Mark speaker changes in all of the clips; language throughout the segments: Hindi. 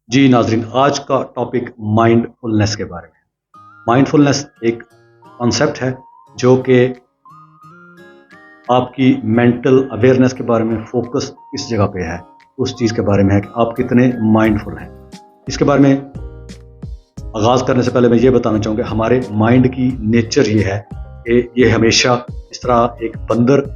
Speaker 1: जी नाजरीन, आज का टॉपिक माइंडफुलनेस के बारे में। माइंडफुलनेस एक कॉन्सेप्ट है जो कि आपकी मेंटल अवेयरनेस के बारे में, फोकस किस जगह पे है उस चीज़ के बारे में है कि आप कितने माइंडफुल हैं। इसके बारे में आगाज़ करने से पहले मैं ये बताना चाहूँगा, हमारे माइंड की नेचर ये है कि ये हमेशा इस तरह एक बंदर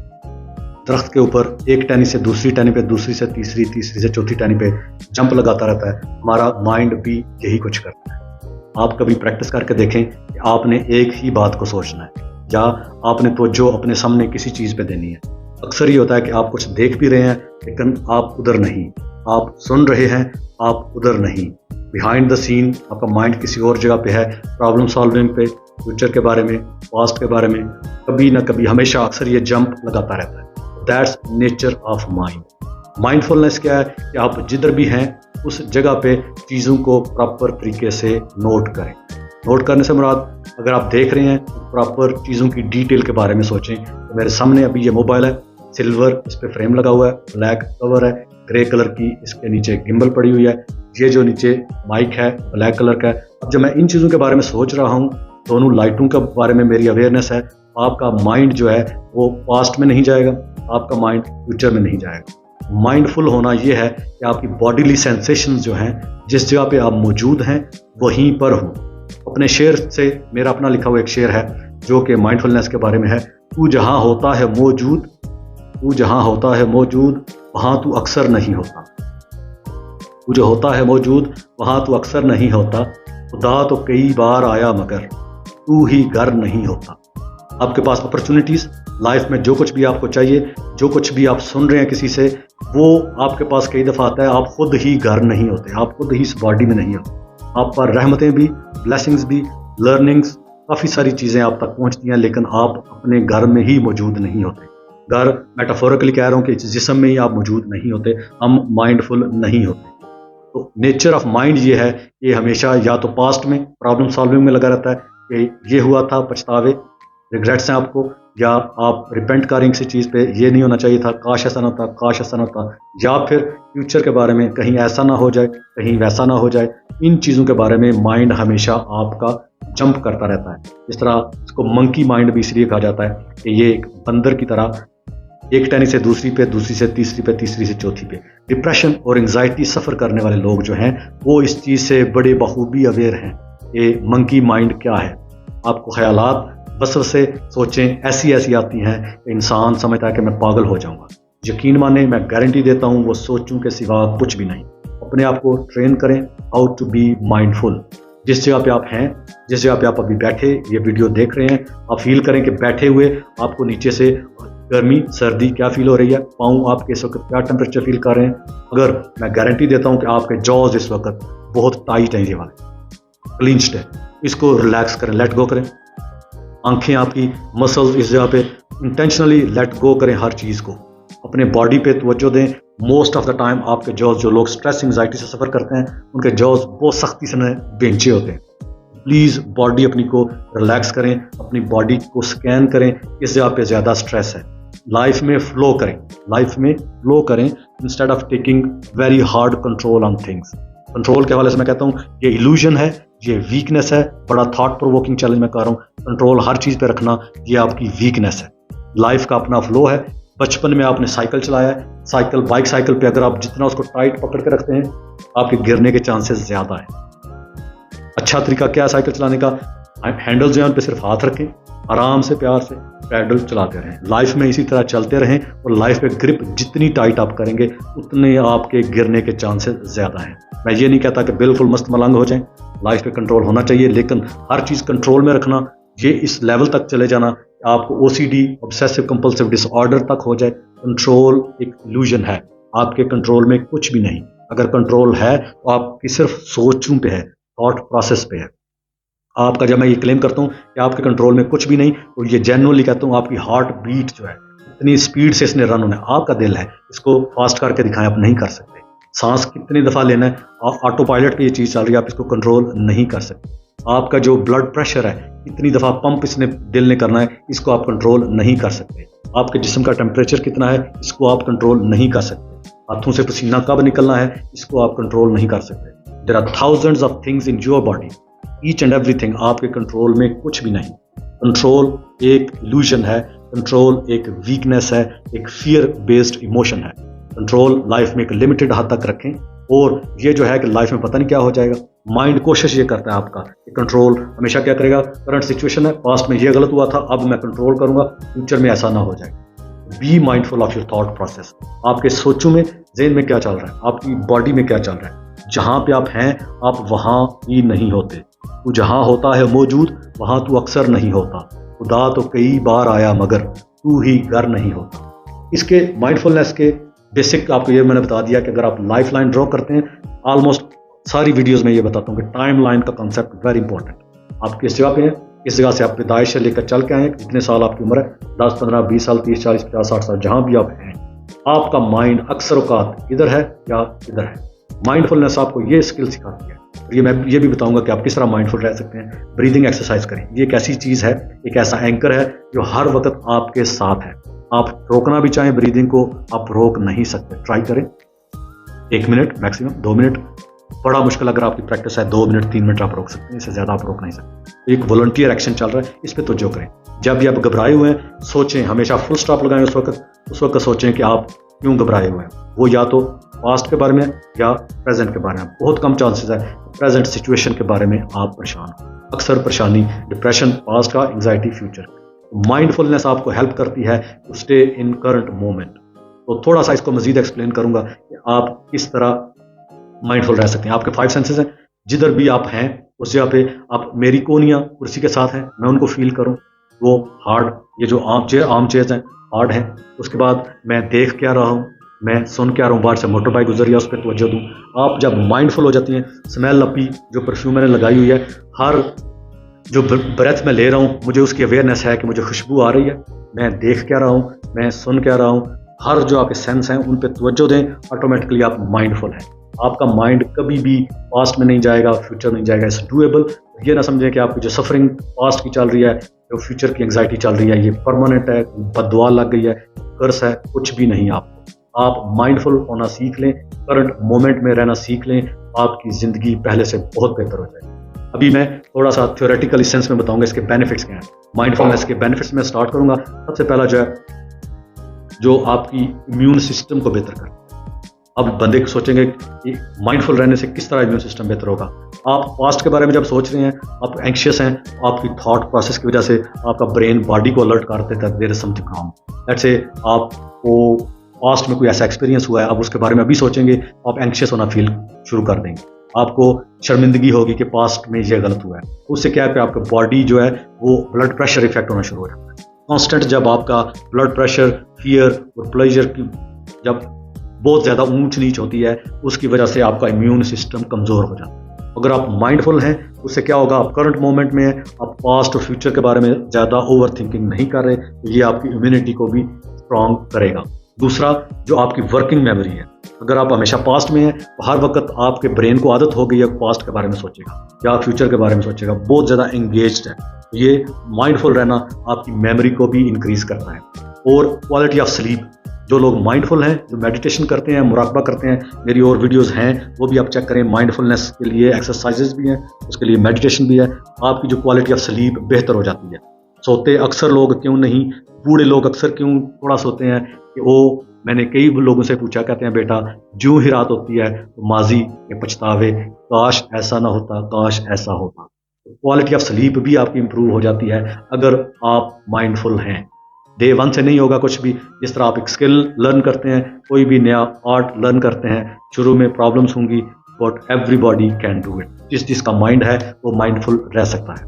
Speaker 1: दरख्त के ऊपर एक टहनी से दूसरी टहनी पे, दूसरी से तीसरी, तीसरी से चौथी टहनी पे जंप लगाता रहता है। हमारा माइंड भी यही कुछ करता है। आप कभी प्रैक्टिस करके देखें कि आपने एक ही बात को सोचना है या आपने तवज्जो अपने सामने किसी चीज़ पे देनी है। अक्सर ये होता है कि आप कुछ देख भी रहे हैं लेकिन आप उधर नहीं, आप सुन रहे हैं आप उधर नहीं। बिहाइंड द सीन आपका माइंड किसी और जगह पे है, प्रॉब्लम सॉल्विंग पे, फ्यूचर के बारे में, पास्ट के बारे में, कभी ना कभी हमेशा अक्सर ये जंप लगाता रहता है। That's nature of mind. Mindfulness क्या है कि आप जिधर भी हैं उस जगह पे चीज़ों को प्रॉपर तरीके से नोट करें। नोट करने से मुराद, अगर आप देख रहे हैं तो प्रॉपर चीज़ों की डिटेल के बारे में सोचें। तो मेरे सामने अभी ये मोबाइल है, सिल्वर इस पर फ्रेम लगा हुआ है, ब्लैक कवर है, ग्रे कलर की इसके नीचे गिम्बल पड़ी हुई है, ये जो नीचे माइक है ब्लैक कलर का है। अब जब मैं इन चीज़ों के बारे में सोच रहा हूँ, दोनों लाइटों के बारे में मेरी अवेयरनेस है, आपका माइंड जो है वो पास्ट में नहीं जाएगा, आपका माइंड फ्यूचर में नहीं जाएगा। माइंडफुल होना यह है कि आपकी बॉडीली सेंसेशंस जो हैं, जिस जगह पे आप मौजूद हैं वहीं पर हो। अपने शेर से, मेरा अपना लिखा हुआ एक शेर है जो कि माइंडफुलनेस के बारे में है। तू जहां होता है मौजूद, तू जहां होता है मौजूद वहां तू अक्सर नहीं होता। तू जो होता है मौजूद वहां तू अक्सर नहीं होता। खुदा तो कई बार आया मगर तू ही घर नहीं होता। आपके पास अपॉर्चुनिटीज़ लाइफ में, जो कुछ भी आपको चाहिए, जो कुछ भी आप सुन रहे हैं किसी से, वो आपके पास कई दफ़ा आता है। आप खुद ही घर नहीं होते, आप खुद ही इस बॉडी में नहीं होते। आप पर रहमतें भी, ब्लेसिंग्स भी, लर्निंग्स, काफ़ी सारी चीज़ें आप तक पहुंचती हैं, लेकिन आप अपने घर में ही मौजूद नहीं होते। घर मेटाफोरिकली कह रहा हूँ कि इस जिस्म में ही आप मौजूद नहीं होते। हम माइंडफुल नहीं होते। तो नेचर ऑफ माइंड ये है, ये हमेशा या तो पास्ट में प्रॉब्लम सॉल्विंग में लगा रहता है कि ये हुआ था, पछतावे, रिग्रेट्स हैं आपको, या आप रिपेंट करें किसी चीज़ पे, ये नहीं होना चाहिए था, काश ऐसा ना होता, काश ऐसा ना होता, या फिर फ्यूचर के बारे में, कहीं ऐसा ना हो जाए, कहीं वैसा ना हो जाए। इन चीज़ों के बारे में माइंड हमेशा आपका जंप करता रहता है। इस तरह इसको मंकी माइंड भी इसलिए कहा जाता है कि ये एक बंदर की तरह एक टहनी से दूसरी पे, दूसरी से तीसरी पे, तीसरी से चौथी पे। डिप्रेशन और एंजाइटी सफ़र करने वाले लोग जो हैं वो इस चीज़ से बड़े बखूबी अवेयर हैं कि मंकी माइंड क्या है। आपको ख्यालात वसवसे, सोचें ऐसी ऐसी आती हैं कि इंसान समझता है कि मैं पागल हो जाऊंगा। यकीन माने, मैं गारंटी देता हूं वो सोचूं के सिवा कुछ भी नहीं। अपने आप को ट्रेन करें हाउ टू बी माइंडफुल। जिस जगह पे आप हैं, जिस जगह पे आप अभी बैठे ये वीडियो देख रहे हैं, आप फील करें कि बैठे हुए आपको नीचे से गर्मी, सर्दी क्या फील हो रही है, पाँव आपके इस वक्त क्या टेम्परेचर फील कर रहे हैं। अगर मैं गारंटी देता हूं कि आपके जॉज इस वक्त बहुत टाइट हैं, ये वाले क्लिंच्ड है, इसको रिलैक्स करें, लेट गो करें। आंखें आपकी मसल्स इस जगह पे इंटेंशनली लेट गो करें, हर चीज़ को अपने बॉडी पे तवज्जो दें। मोस्ट ऑफ द टाइम आपके जॉज, जो लोग स्ट्रेस एंजाइटी से सफ़र करते हैं, उनके जॉज बहुत सख्ती से बेंचे होते हैं। प्लीज़ बॉडी अपनी को रिलैक्स करें, अपनी बॉडी को स्कैन करें, इस जगह पे ज़्यादा स्ट्रेस है। लाइफ में फ्लो करें, लाइफ में फ्लो करें instead of taking very hard control on things. Control के हवाले से मैं कहता हूँ ये इल्यूजन है, ये वीकनेस है। बड़ा थॉट प्रोवोकिंग चैलेंज मैं कर रहा हूँ। कंट्रोल हर चीज़ पे रखना ये आपकी वीकनेस है। लाइफ का अपना फ्लो है। बचपन में आपने साइकिल चलाया है, साइकिल, बाइक साइकिल पे अगर आप जितना उसको टाइट पकड़ के रखते हैं, आपके गिरने के चांसेस ज़्यादा है। अच्छा तरीका क्या है साइकिल चलाने का? हैंडल जो है उन पर सिर्फ हाथ रखें, आराम से प्यार से पैडल चलाते रहें। लाइफ में इसी तरह चलते रहें और लाइफ पे ग्रिप जितनी टाइट आप करेंगे उतने आपके गिरने के चांसेस ज़्यादा हैं। मैं ये नहीं कहता कि बिल्कुल मस्त मलंग हो जाएं, लाइफ पे कंट्रोल होना चाहिए, लेकिन हर चीज़ कंट्रोल में रखना, ये इस लेवल तक चले जाना आपको OCD, ऑब्सेसिव कंपल्सिव डिसऑर्डर तक हो जाए। कंट्रोल एक इल्यूजन है, आपके कंट्रोल में कुछ भी नहीं। अगर कंट्रोल है तो आपकी सिर्फ सोचों पे है, थॉट प्रोसेस पे है आपका। जब मैं ये क्लेम करता हूँ कि आपके कंट्रोल में कुछ भी नहीं, तो ये जेन्युइनली कहता हूँ आपकी हार्ट बीट जो है इतनी स्पीड से इसने रन होना है। आपका दिल है, इसको फास्ट करके दिखाएं, आप नहीं कर सकते। सांस कितनी दफ़ा लेना है, ऑटो पायलट पे ये चीज़ चल रही है, आप इसको कंट्रोल नहीं कर सकते। आपका जो ब्लड प्रेशर है, इतनी दफ़ा पंप इसने दिल ने करना है, इसको आप कंट्रोल नहीं कर सकते। आपके जिस्म का टेम्परेचर कितना है, इसको आप कंट्रोल नहीं कर सकते। हाथों से पसीना कब निकलना है, इसको आप कंट्रोल नहीं कर सकते। There are thousands of things in your body, each and everything आपके कंट्रोल में कुछ भी नहीं। कंट्रोल एक इल्यूजन है, कंट्रोल एक वीकनेस है, एक फियर बेस्ड इमोशन है। कंट्रोल लाइफ में एक लिमिटेड हद तक रखें, और ये जो है कि लाइफ में पता नहीं क्या हो जाएगा। माइंड कोशिश ये करता है आपका कि कंट्रोल हमेशा क्या करेगा, करंट सिचुएशन है, पास्ट में ये गलत हुआ था, अब मैं कंट्रोल करूंगा, फ्यूचर में ऐसा ना हो जाए। Be mindful of your thought process. आपके सोचों में, ज़हन में क्या चल रहा है, आपकी बॉडी में क्या चल रहा है। जहाँ पे आप हैं आप वहाँ ही नहीं होते। तू जहाँ होता है मौजूद, वहाँ तू अक्सर नहीं होता। खुदा तो कई बार आया मगर तू ही घर नहीं होता। इसके माइंडफुलनेस के बेसिक आपको ये मैंने बता दिया कि अगर आप लाइफ लाइन ड्रॉ करते हैं, ऑलमोस्ट सारी वीडियोस में ये बताता हूँ कि टाइम लाइन का कॉन्सेप्ट वेरी इंपॉर्टेंट। आप किस जगह पे हैं, किस जगह से आप पैदाइश से लेकर चल के आए, कितने साल आपकी उम्र है, 10, 15, 20 साल, 30, 40, 50, 60 साल, जहाँ भी आप हैं, आपका माइंड अक्सर औकात इधर है या इधर है। माइंडफुलनेस आपको ये स्किल सिखाती है। ये मैं ये भी बताऊंगा कि आप किस तरह माइंडफुल रह सकते हैं। ब्रीदिंग एक्सरसाइज करें, ये एक ऐसी चीज़ है, एक ऐसा एंकर है जो हर वक्त आपके साथ है। आप रोकना भी चाहें ब्रीदिंग को, आप रोक नहीं सकते। ट्राई करें 1 मिनट, मैक्सिमम 2 मिनट। बड़ा मुश्किल अगर आपकी प्रैक्टिस है 2 मिनट 3 मिनट आप रोक सकते हैं, इससे ज़्यादा आप रोक नहीं सकते। एक वॉलंटियर एक्शन चल रहा है, इस पर तवज्जो करें। जब भी आप घबराए हुए हैं, सोचें, हमेशा फुल स्टॉप लगाएं उस वक्त सोचें कि आप क्यों घबराए हुए हैं। वो या तो पास्ट के बारे में या प्रेजेंट के बारे में। बहुत कम चांसेस है प्रेजेंट सिचुएशन के बारे में आप परेशान हो। अक्सर परेशानी डिप्रेशन पास्ट का, एंग्जाइटी फ्यूचर। माइंडफुलनेस आपको हेल्प करती है to stay in current moment. तो थोड़ा सा इसको मजीद एक्सप्लेन करूंगा कि आप किस तरह माइंडफुल रह सकते हैं। आपके 5 सेंसेस हैं, जिधर भी आप हैं उस जगह पे आप, मेरी कोनियाँ कुर्सी के साथ हैं, मैं उनको फील करूं। वो हार्ड, ये जो आर्म चेयर्स हैं हार्ड हैं। उसके बाद मैं देख क्या रहा हूँ, मैं सुन क्या रहा हूँ, बाहर से मोटर बाइक गुजर रही है, उस पर तवज्जो दूँ। आप जब माइंडफुल हो जाती हैं, स्मेल अपी जो परफ्यूम मैंने लगाई हुई है, हर जो ब्रेथ में ले रहा हूँ मुझे उसकी अवेयरनेस है कि मुझे खुशबू आ रही है, मैं देख क्या रहा हूँ, मैं सुन क्या रहा हूँ, हर जो आपके सेंस हैं उन पे तवज्जो दें, ऑटोमेटिकली आप माइंडफुल हैं। आपका माइंड कभी भी पास्ट में नहीं जाएगा, फ्यूचर नहीं जाएगा। It's doable. ये ना समझें कि आपकी जो सफरिंग पास्ट की चल रही है, जो फ्यूचर की एंग्जाइटी चल रही है, ये परमानेंट है, बददुआ लग गई है, कर्स है, कुछ भी नहीं। आप माइंडफुल होना सीख लें, करंट मोमेंट में रहना सीख लें, आपकी ज़िंदगी पहले से बहुत बेहतर हो जाएगी। अभी मैं थोड़ा सा थ्योरेटिकल सेंस में बताऊंगा इसके बेनिफिट्स क्या हैं। माइंडफुलनेस के बेनिफिट्स में स्टार्ट करूंगा। सबसे पहला जो है, जो आपकी इम्यून सिस्टम को बेहतर करता है। अब बंदे सोचेंगे कि माइंडफुल रहने से किस तरह इम्यून सिस्टम बेहतर होगा। आप पास्ट के बारे में जब सोच रहे हैं, आप एंग्शियस हैं, आपकी थॉट प्रोसेस की वजह से आपका ब्रेन बॉडी को अलर्ट कर देता है, there is something wrong. Let's say आपको पास्ट में कोई ऐसा एक्सपीरियंस हुआ है, आप उसके बारे में अभी सोचेंगे, आप एंग्शियस होना फील शुरू कर देंगे। आपको शर्मिंदगी होगी कि पास्ट में ये गलत हुआ है। उससे क्या है कि आपका बॉडी जो है वो ब्लड प्रेशर इफेक्ट होना शुरू हो जाता है। कांस्टेंट जब आपका ब्लड प्रेशर, फियर और प्लेजर की जब बहुत ज़्यादा ऊंच नीच होती है, उसकी वजह से आपका इम्यून सिस्टम कमज़ोर हो जाता है। अगर आप माइंडफुल हैं, उससे क्या होगा, आप करंट मोमेंट में हैं, आप पास्ट और फ्यूचर के बारे में ज़्यादा ओवर थिंकिंग नहीं कर रहे, तो ये आपकी इम्यूनिटी को भी स्ट्रॉन्ग करेगा। दूसरा, जो आपकी वर्किंग मेमोरी है, अगर आप हमेशा पास्ट में हैं तो हर वक्त आपके ब्रेन को आदत हो गई है पास्ट के बारे में सोचेगा या फ्यूचर के बारे में सोचेगा, बहुत ज़्यादा एंगेज्ड है। ये माइंडफुल रहना आपकी मेमोरी को भी इंक्रीज करता है। और क्वालिटी ऑफ स्लीप, जो लोग माइंडफुल हैं, जो मेडिटेशन करते हैं, मुराकबा करते हैं, मेरी और वीडियोस हैं वो भी आप चेक करें। माइंडफुलनेस के लिए एक्सरसाइजेज भी हैं, उसके लिए मेडिटेशन भी है। आपकी जो क्वालिटी ऑफ स्लीप बेहतर हो जाती है। सोते अक्सर लोग क्यों नहीं, बूढ़े लोग अक्सर क्यों थोड़ा सोते हैं कि वो, मैंने कई लोगों से पूछा, कहते हैं बेटा ज्यों ही रात होती है तो माजी के पछतावे, काश ऐसा ना होता, काश ऐसा होता। क्वालिटी ऑफ स्लीप भी आपकी इंप्रूव हो जाती है अगर आप माइंडफुल हैं। डे 1 से नहीं होगा कुछ भी। जिस तरह आप एक स्किल लर्न करते हैं, कोई भी नया आर्ट लर्न करते हैं, शुरू में प्रॉब्लम्स होंगी, but everybody can do it. जिसका माइंड है वो माइंडफुल रह सकता है।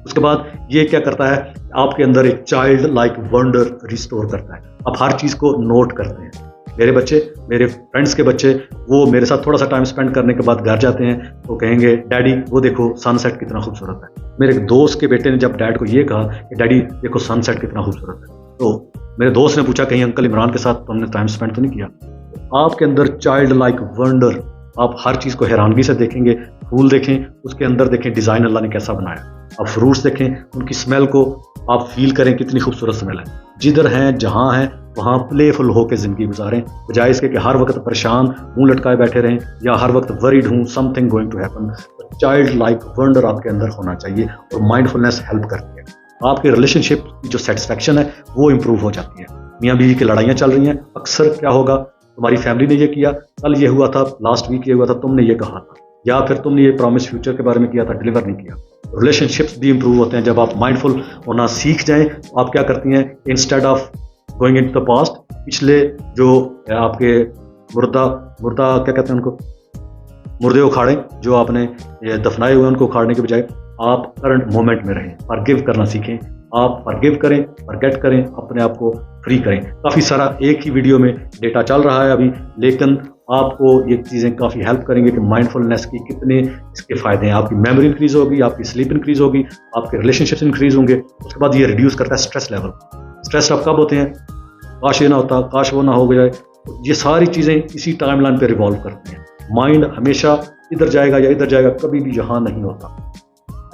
Speaker 1: उसके बाद ये क्या करता है, आपके अंदर एक चाइल्ड लाइक वंडर रिस्टोर करता है। आप हर चीज़ को नोट करते हैं। मेरे बच्चे, मेरे फ्रेंड्स के बच्चे, वो मेरे साथ थोड़ा सा टाइम स्पेंड करने के बाद घर जाते हैं तो कहेंगे, डैडी वो देखो सनसेट कितना खूबसूरत है। मेरे एक दोस्त के बेटे ने जब डैड को ये कहा कि डैडी देखो सनसेट कितना खूबसूरत है, तो मेरे दोस्त ने पूछा कहीं अंकल इमरान के साथ तुमने टाइम स्पेंड तो नहीं किया। आपके अंदर चाइल्ड लाइक वंडर, आप हर चीज़ को हैरानगी से देखेंगे। फूल देखें, उसके अंदर देखें डिज़ाइन अल्लाह ने कैसा बनाया। आप फ्रूट्स देखें, उनकी स्मेल को आप फील करें, कितनी खूबसूरत स्मेल है। जिधर हैं, जहाँ हैं, वहाँ प्लेफुल होकर ज़िंदगी गुजारें, बजाय इसके कि हर वक्त परेशान मुंह लटकाए बैठे रहें या हर वक्त वरीड हूँ something going to happen. Child like wonder आपके अंदर होना चाहिए और माइंडफुलनेस हेल्प करती है। आपके रिलेशनशिप की जो सेटिस्फैक्शन है वो इम्प्रूव हो जाती है। मियाँ बीवी की लड़ाइयाँ चल रही हैं, अक्सर क्या होगा, तुम्हारी फैमिली ने ये किया, कल ये हुआ था, लास्ट वीक ये हुआ था, तुमने ये कहा था, या फिर तुमने ये प्रॉमिस फ्यूचर के बारे में किया था, डिलीवर नहीं किया। रिलेशनशिप्स भी इंप्रूव होते हैं जब आप माइंडफुल होना सीख जाएं। तो आप क्या करती हैं, instead of going into the past, पिछले जो आपके मुर्दा क्या कहते हैं उनको, मुर्दे उखाड़ें जो आपने दफनाए हुए उनको उखाड़ने के बजाय आप करंट मोमेंट में रहें, फॉरगिव करना सीखें। आप फॉरगिव करें, फॉरगेट करें, अपने आप को फ्री करें। काफ़ी सारा एक ही वीडियो में डेटा चल रहा है अभी, लेकिन आपको ये चीज़ें काफ़ी हेल्प करेंगे कि माइंडफुलनेस की कितने इसके फ़ायदे हैं। आपकी मेमोरी इंक्रीज होगी, आपकी स्लीप इंक्रीज होगी, आपके रिलेशनशिप्स इंक्रीज होंगे। उसके बाद ये रिड्यूस करता है स्ट्रेस लेवल। स्ट्रेस अब कब होते हैं, काश ये ना होता, काश वो ना हो जाए। ये सारी चीज़ें इसी टाइमलाइन पे रिवॉल्व करती हैं। माइंड हमेशा इधर जाएगा या इधर जाएगा, कभी भी यहाँ नहीं होता।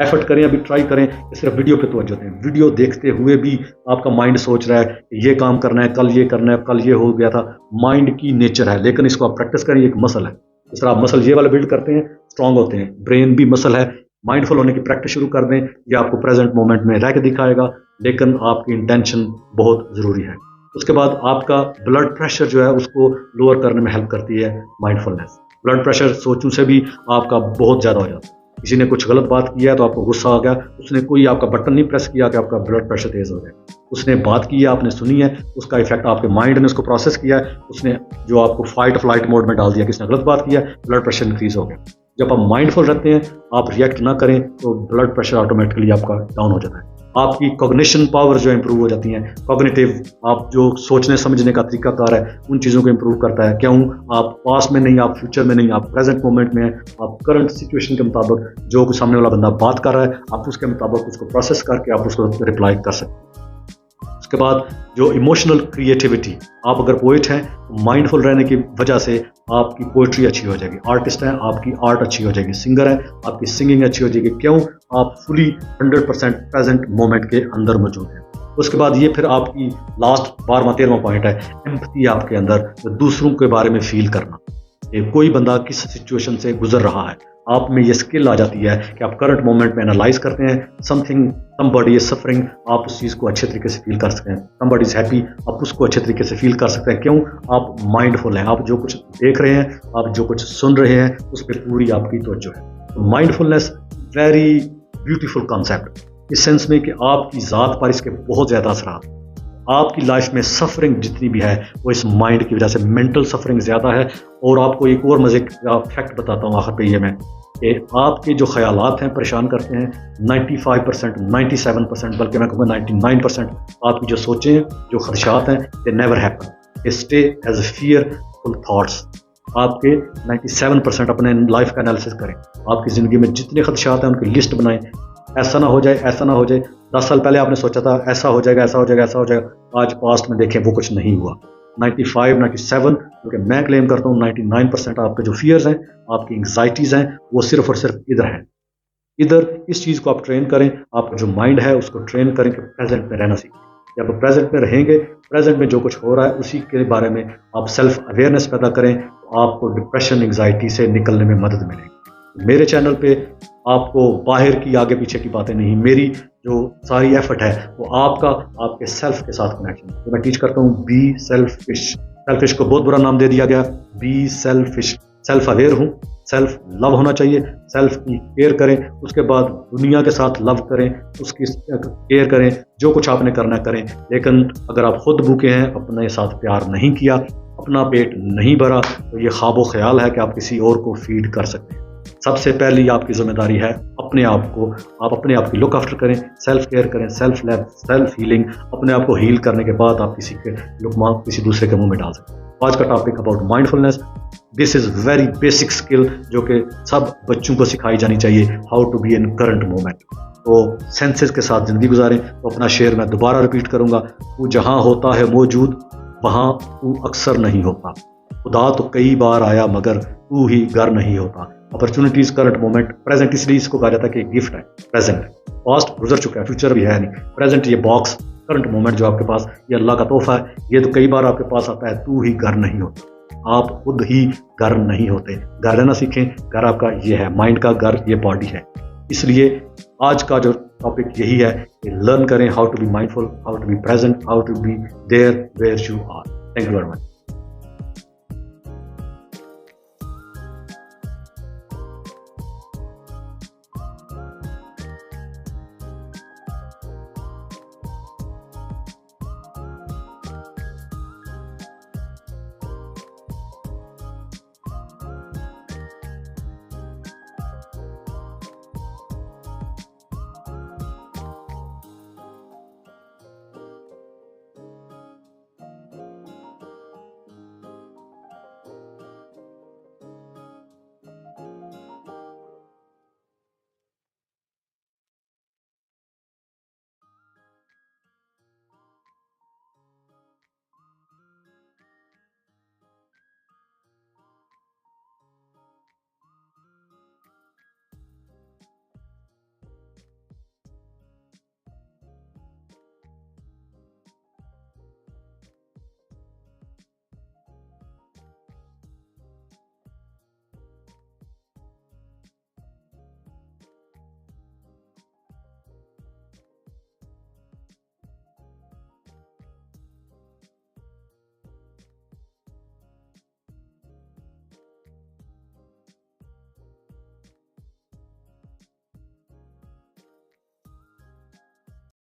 Speaker 1: एफर्ट करें, अभी ट्राई करें कि सिर्फ वीडियो पे तवज्जो दें। वीडियो देखते हुए भी आपका माइंड सोच रहा है कि ये काम करना है, कल ये करना है, कल ये हो गया था। माइंड की नेचर है, लेकिन इसको आप प्रैक्टिस करें, एक मसल है। इस तरह आप मसल ये वाला बिल्ड करते हैं, स्ट्रांग होते हैं। ब्रेन भी मसल है। माइंडफुल होने की प्रैक्टिस शुरू कर दें, ये आपको प्रेजेंट मोमेंट में रह के दिखाएगा, लेकिन आपकी इंटेंशन बहुत ज़रूरी है। उसके बाद आपका ब्लड प्रेशर जो है उसको लोअर करने में हेल्प करती है माइंडफुलनेस। ब्लड प्रेशर सोचों से भी आपका बहुत ज़्यादा हो जाता है। किसी ने कुछ गलत बात किया तो आपको गुस्सा आ गया, उसने कोई आपका बटन नहीं प्रेस किया कि आपका ब्लड प्रेशर तेज़ हो जाए। उसने बात की है, आपने सुनी है, उसका इफेक्ट आपके माइंड ने उसको प्रोसेस किया है, उसने जो आपको फाइट फ्लाइट मोड में डाल दिया, किसने गलत बात किया, ब्लड प्रेशर इंक्रीज हो गया। जब आप माइंडफुल रहते हैं, आप रिएक्ट ना करें, तो ब्लड प्रेशर ऑटोमेटिकली आपका डाउन हो जाता है। आपकी कॉग्निशन पावर जो इंप्रूव हो जाती हैं, कॉग्निटिव, आप जो सोचने समझने का तरीकाकार है, उन चीज़ों को इंप्रूव करता है। क्यों? आप पास्ट में नहीं, आप फ्यूचर में नहीं, आप प्रेजेंट मोमेंट में हैं। आप करंट सिचुएशन के मुताबिक जो कुछ सामने वाला बंदा बात कर रहा है, आप उसके मुताबिक उसको प्रोसेस करके आप उसको रिप्लाई कर सकते हैं। उसके बाद जो इमोशनल क्रिएटिविटी, आप अगर पोइट हैं तो माइंडफुल रहने की वजह से आपकी पोइट्री अच्छी हो जाएगी। आर्टिस्ट हैं, आपकी आर्ट अच्छी हो जाएगी। सिंगर है, आपकी सिंगिंग अच्छी हो जाएगी। क्यों? आप फुली 100% प्रेजेंट मोमेंट के अंदर मौजूद हैं। उसके बाद ये फिर आपकी लास्ट 12वां-13वां पॉइंट है, एम्पैथी आपके अंदर, दूसरों के बारे में फील करना। कोई बंदा किस सिचुएशन से गुजर रहा है, आप में ये स्किल आ जाती है कि आप करंट मोमेंट में एनालाइज करते हैं। समबडी इज सफरिंग, आप उस चीज़ को अच्छे तरीके से फील कर सकते हैं। समबडी इज हैप्पी, आप उसको अच्छे तरीके से फील कर सकते हैं। क्यों? आप माइंडफुल हैं। आप जो कुछ देख रहे हैं, आप जो कुछ सुन रहे हैं, उस पर पूरी आपकी तवज्जो है। माइंडफुलनेस वेरी ब्यूटीफुल कॉन्सेप्ट, इस सेंस में कि आपकी ज़ात पर इसके बहुत ज़्यादा असरात। आपकी लाइफ में सफरिंग जितनी भी है वो इस माइंड की वजह से, मेंटल सफरिंग ज़्यादा है। और आपको एक और मज़े का फैक्ट बताता हूँ आखिर पे ये मैं, कि आपके जो ख्यालात हैं परेशान करते हैं, 95%, 97%, बल्कि मैं कहूँगा 99% आपकी जो सोचें, जो खदशात हैं, they never happen, they stay as a fearful thoughts. आपके 97% अपने लाइफ का एनालिसिस करें। आपकी ज़िंदगी में जितने खदशात हैं उनकी लिस्ट बनाएं। ऐसा ना हो जाए, ऐसा ना हो जाए। 10 साल पहले आपने सोचा था ऐसा हो जाएगा, ऐसा हो जाएगा, ऐसा हो जाएगा, आज पास्ट में देखें वो कुछ नहीं हुआ। 95, 97, क्योंकि मैं क्लेम करता हूँ 99% आपके जो फियर्स हैं, आपकी एंग्जाइटीज़ हैं, वो सिर्फ और सिर्फ इधर हैं। इधर इस चीज़ को आप ट्रेन करें, आपका जो माइंड है उसको ट्रेन करें कि प्रेजेंट में रहना सीखें। जब आप प्रेजेंट में रहेंगे, प्रेजेंट में जो कुछ हो रहा है उसी के बारे में आप सेल्फ अवेयरनेस पैदा करें, तो आपको डिप्रेशन, एंग्जाइटी से निकलने में मदद मिलेगी। मेरे चैनल पे आपको बाहर की आगे पीछे की बातें नहीं, मेरी जो सारी एफर्ट है वो आपके सेल्फ के साथ कनेक्शन। तो मैं टीच करता हूँ बी सेल्फिश। सेल्फिश को बहुत बुरा नाम दे दिया गया, बी सेल्फिश। सेल्फ अवेयर हूँ, सेल्फ लव होना चाहिए, सेल्फ की केयर करें। उसके बाद दुनिया के साथ लव करें, उसकी केयर करें, जो कुछ आपने करना करें। लेकिन अगर आप खुद भूखे हैं, अपने साथ प्यार नहीं किया, अपना पेट नहीं भरा, तो ये ख्वाबो ख्याल है कि आप किसी और को फीड कर सकते हैं। सबसे पहली आपकी जिम्मेदारी है अपने आप को, आप अपने आप की लुक आफ्टर करें, सेल्फ केयर करें, सेल्फ लव, सेल्फ हीलिंग। अपने आप को हील करने के बाद आप किसी के लुकमा किसी दूसरे के मुंह में डाल सकते हैं। आज का topic about mindfulness, this is very basic skill जो कि सब बच्चों को सिखाई जानी चाहिए, how to be in current moment. तो सेंसेस के साथ ज़िंदगी गुजारें। तो अपना शेर मैं दोबारा रिपीट करूँगा, तू जहाँ होता है मौजूद, वहाँ तू अक्सर नहीं होता। खुदा तो कई बार आया मगर तू ही घर नहीं होता। अपॉर्चुनिटीज, करंट मोमेंट, प्रेजेंट, इसलिए इसको कहा जाता है कि गिफ्ट है। प्रेजेंट, पास्ट गुजर चुका है, फ्यूचर भी है नहीं। प्रेजेंट ये बॉक्स करंट मोमेंट जो आपके पास, ये अल्लाह का तोहफा है। ये तो कई बार आपके पास आता है, तू ही घर नहीं होता, आप खुद ही घर नहीं होते। घर रहना सीखें। घर आपका ये है, माइंड का घर ये बॉडी है। इसलिए आज का जो टॉपिक यही है कि लर्न करें how to be mindful, how to be present, how to be there where you are. Thank you very much.